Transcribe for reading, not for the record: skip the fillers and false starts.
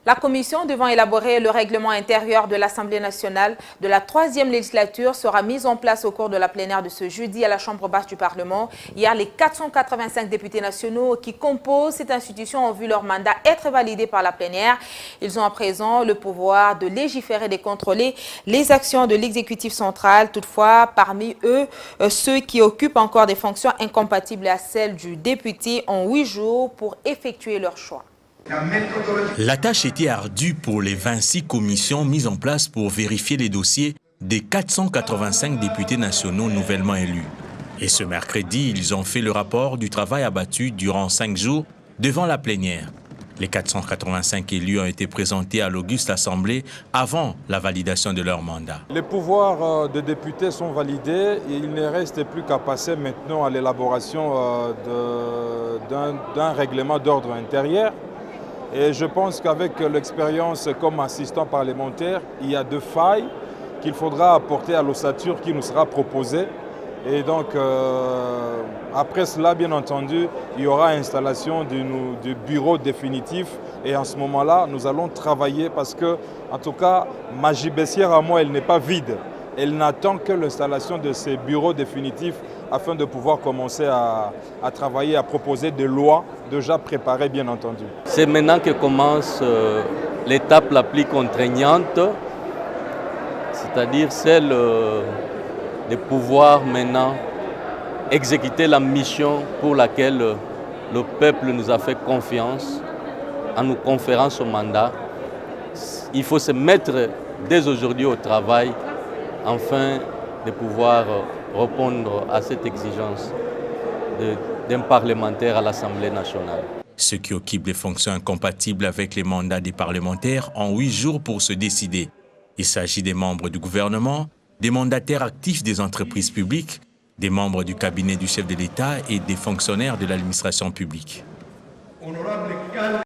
La commission devant élaborer le règlement intérieur de l'Assemblée nationale de la 3e législature sera mise en place au cours de la plénière de ce jeudi à la Chambre basse du Parlement. Hier, les 485 députés nationaux qui composent cette institution ont vu leur mandat être validé par la plénière. Ils ont à présent le pouvoir de légiférer et de contrôler les actions de l'exécutif central. Toutefois, parmi eux, ceux qui occupent encore des fonctions incompatibles à celles du député ont 8 jours pour effectuer leur choix. La tâche était ardue pour les 26 commissions mises en place pour vérifier les dossiers des 485 députés nationaux nouvellement élus. Et ce mercredi, ils ont fait le rapport du travail abattu durant 5 jours devant la plénière. Les 485 élus ont été présentés à l'Auguste Assemblée avant la validation de leur mandat. Les pouvoirs des députés sont validés et il ne reste plus qu'à passer maintenant à l'élaboration d'un règlement d'ordre intérieur. Et je pense qu'avec l'expérience comme assistant parlementaire, il y a 2 failles qu'il faudra apporter à l'ossature qui nous sera proposée. Et donc, après cela, bien entendu, il y aura installation du bureau définitif. Et en ce moment-là, nous allons travailler parce que, en tout cas, Magie Bessière à moi, elle n'est pas vide. Elle n'attend que l'installation de ces bureaux définitifs afin de pouvoir commencer à travailler, à proposer des lois déjà préparées, bien entendu. C'est maintenant que commence l'étape la plus contraignante, c'est-à-dire celle de pouvoir maintenant exécuter la mission pour laquelle le peuple nous a fait confiance en nous conférant ce mandat. Il faut se mettre dès aujourd'hui au travail afin de pouvoir répondre à cette exigence d'un parlementaire à l'Assemblée nationale. Ceux qui occupent des fonctions incompatibles avec les mandats des parlementaires ont 8 jours pour se décider. Il s'agit des membres du gouvernement, des mandataires actifs des entreprises publiques, des membres du cabinet du chef de l'État et des fonctionnaires de l'administration publique.